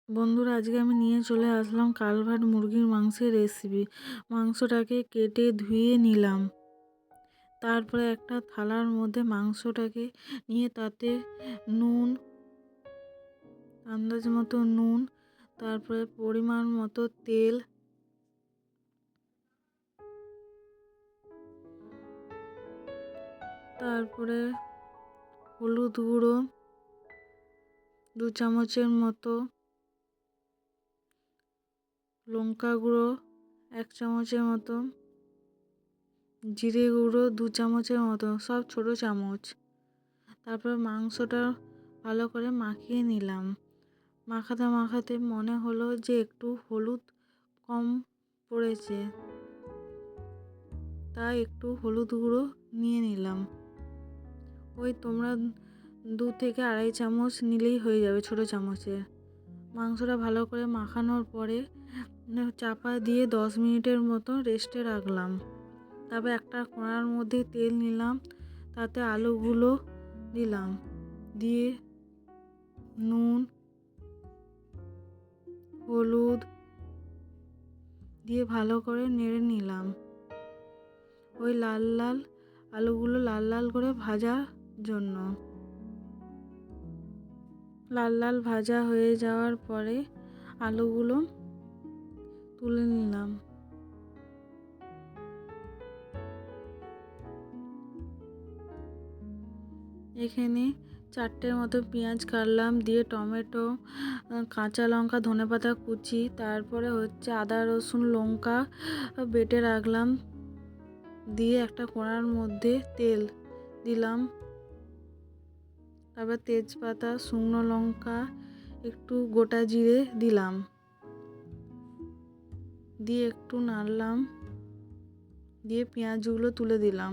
বন্ধুরা, আজকে আমি নিয়ে চলে আসলাম কালভার্ট মুরগির মাংসের রেসিপি। মাংসটাকে কেটে ধুয়ে নিলাম। তারপরে একটা থালার মধ্যে মাংসটাকে নিয়ে তাতে নুন, আন্দাজ মতো নুন, তারপরে পরিমাণ মতো তেল, তারপরে হলুদ গুঁড়ো 2 চামচের মতো, লঙ্কা গুঁড়ো 1 চামচের মতো, জিরে গুঁড়ো 2 চামচের মতো, সব ছোট চামচ। তারপর মাংসটা ভালো করে মাখিয়ে নিলাম। মাখাতে মাখাতে মনে হলো যে একটু হলুদ কম পড়েছে, তাই একটু হলুদ গুঁড়ো নিয়ে নিলাম। ওই তোমরা 2 থেকে আড়াই চামচ নিলেই হয়ে যাবে ছোট চামচের। মাংসটা ভালো করে মাখানোর পরে চাপা দিয়ে 10 মিনিটের মতো রেস্টে রাখলাম। তারপর একটা কড়ার মধ্যে তেল নিলাম, তাতে আলুগুলো দিলাম, দিয়ে নুন, হলুদ দিয়ে ভালো করে নেড়ে নিলাম। ওই আলুগুলো লাল লাল করে ভাজার জন্য। লাল লাল ভাজা হয়ে যাওয়ার পরে আলুগুলো তুলে নিলাম। এখানে 4টের মতো পেঁয়াজ কাটলাম, দিয়ে টমেটো, কাঁচা লঙ্কা, ধনেপাতা কুচি, তারপরে আদা রসুন লঙ্কা বেটে রাখলাম, দিয়ে একটা কড়ার মধ্যে তেল দিলাম। তারপর তেজপাতা, শুকনো লঙ্কা, একটু গোটা জিরে দিলাম, দিয়ে একটু নাড়লাম, দিয়ে পেঁয়াজগুলো তুলে দিলাম।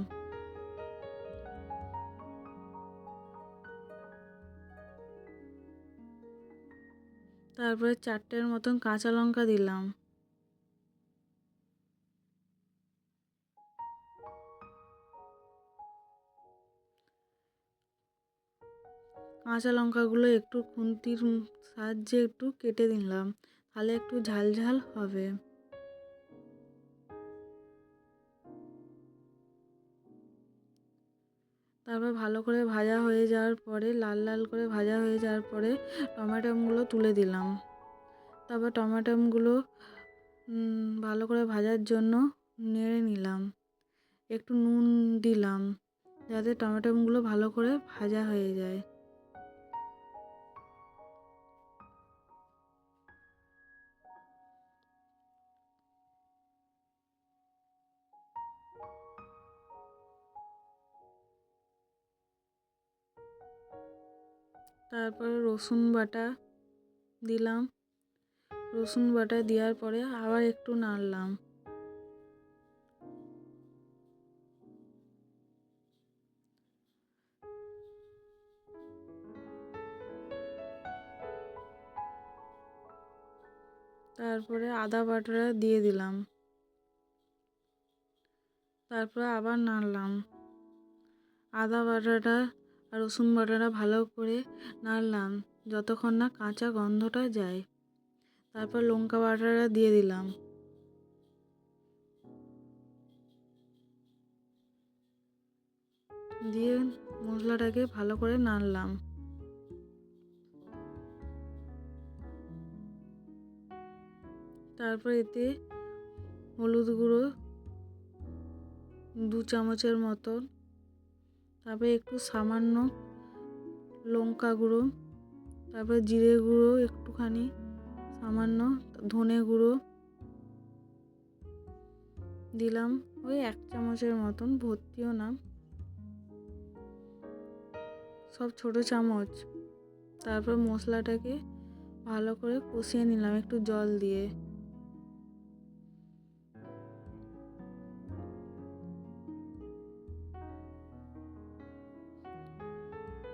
তারপরে 4টের মতন কাঁচা লঙ্কা দিলাম। কাঁচা লঙ্কাগুলো একটু খুন্তির সাহায্যে একটু কেটে দিলাম, তাহলে একটু ঝাল ঝাল হবে। তারপর ভালো করে ভাজা হয়ে যাওয়ার পরে, লাল লাল করে ভাজা হয়ে যাওয়ার পরে টমেটোগুলো তুলে দিলাম। তারপর টমেটোগুলো ভালো করে ভাজার জন্য নেড়ে নিলাম। একটু নুন দিলাম, যাতে টমেটোগুলো ভালো করে ভাজা হয়ে যায়। তারপরে রসুন বাটা দিলাম। রসুন বাটা দেওয়ার পরে আবার একটু নাড়লাম। তারপরে আদা বাটাটা দিয়ে দিলাম। তারপরে আবার নাড়লাম। আদা বাটাটা আর রসুন বাটাটা ভালো করে নাড়লাম যতক্ষণ না কাঁচা গন্ধটা যায়। তারপর লঙ্কা বাটাটা দিয়ে দিলাম। দিয়ে মশলাটাকে ভালো করে নাড়লাম। তারপর এতে হলুদ গুঁড়ো 2 চামচের মতন, তারপরে একটু সামান্য লঙ্কা গুঁড়ো, তারপরে জিরে গুঁড়ো একটুখানি সামান্য, ধনে গুঁড়ো দিলাম ওই 1 চামচের মতন, ভর্তিও না, সব ছোট চামচ। তারপর মশলাটাকে ভালো করে কষিয়ে নিলাম একটু জল দিয়ে।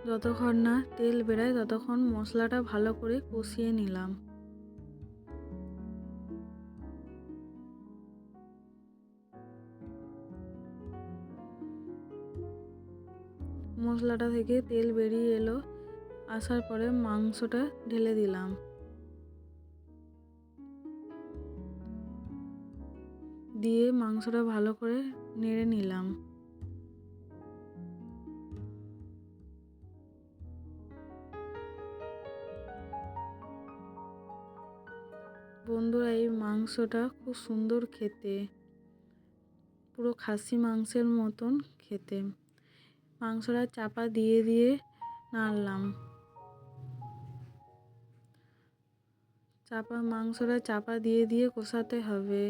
যতক্ষণ না তেল বেরোয় ততক্ষণ মশলাটা ভালো করে কষিয়ে নিলাম। মশলাটা থেকে তেল বেরিয়ে এলো, আসার পরে মাংসটা ঢেলে দিলাম। দিয়ে মাংসটা ভালো করে নেড়ে নিলাম। বন্ধুরা, এই মাংসটা খুব সুন্দর খেতে, পুরো খাসি মাংসের মতন খেতে। মাংসটা চাপা দিয়ে দিয়ে নাড়লাম। মাংসটা চাপা দিয়ে দিয়ে কষাতে হবে।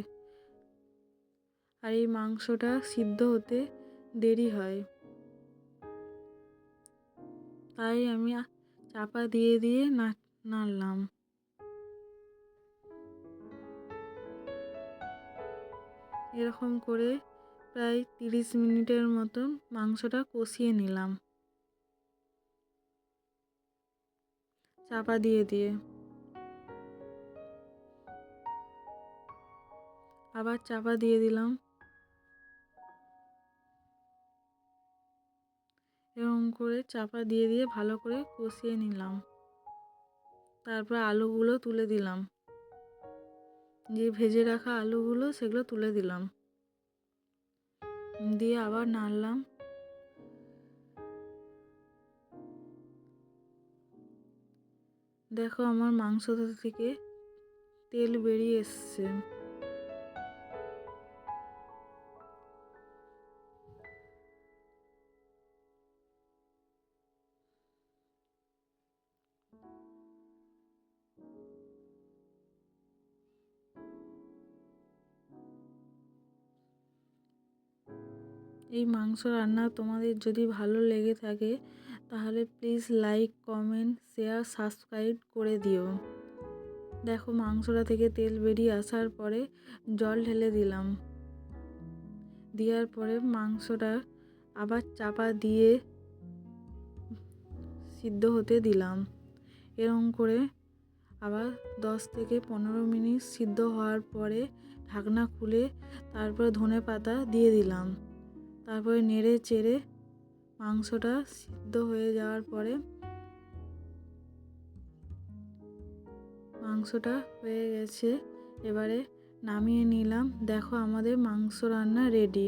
আর এই মাংসটা সিদ্ধ হতে দেরি হয়, তাই আমি চাপা দিয়ে দিয়ে নাড়লাম। এরকম করে প্রায় 30 মিনিটের মতন মাংসটা কষিয়ে নিলাম চাপা দিয়ে দিয়ে। আবার চাপা দিয়ে দিলাম। এরকম করে চাপা দিয়ে দিয়ে ভালো করে কষিয়ে নিলাম। তারপর আলুগুলো তুলে দিলাম, যে ভেজে রাখা আলুগুলো সেগুলো তুলে দিলাম, দিয়ে আবার নাড়লাম। দেখো, আমার মাংস থেকে তেল বেরিয়ে এসছে। এই মাংস রান্না তোমাদের যদি ভালো লেগে থাকে তাহলে please like, comment, share, subscribe করে দিও। দেখো, মাংসটা থেকে তেল বেরিয়ে আসার পরে জল ঢেলে দিলাম। দেওয়ার পরে মাংসটা আবার চাপা দিয়ে সিদ্ধ হতে দিলাম। এরকম করে আবার 10 থেকে 15 মিনিট সিদ্ধ হওয়ার পরে ঢাকনা খুলে তারপরে ধনেপাতা দিয়ে দিলাম। তারপরে নেড়ে চেড়ে মাংসটা সিদ্ধ হয়ে যাওয়ার পরে মাংসটা হয়ে গেছে, এবারে নামিয়ে নিলাম। দেখো, আমাদের মাংস রান্না রেডি।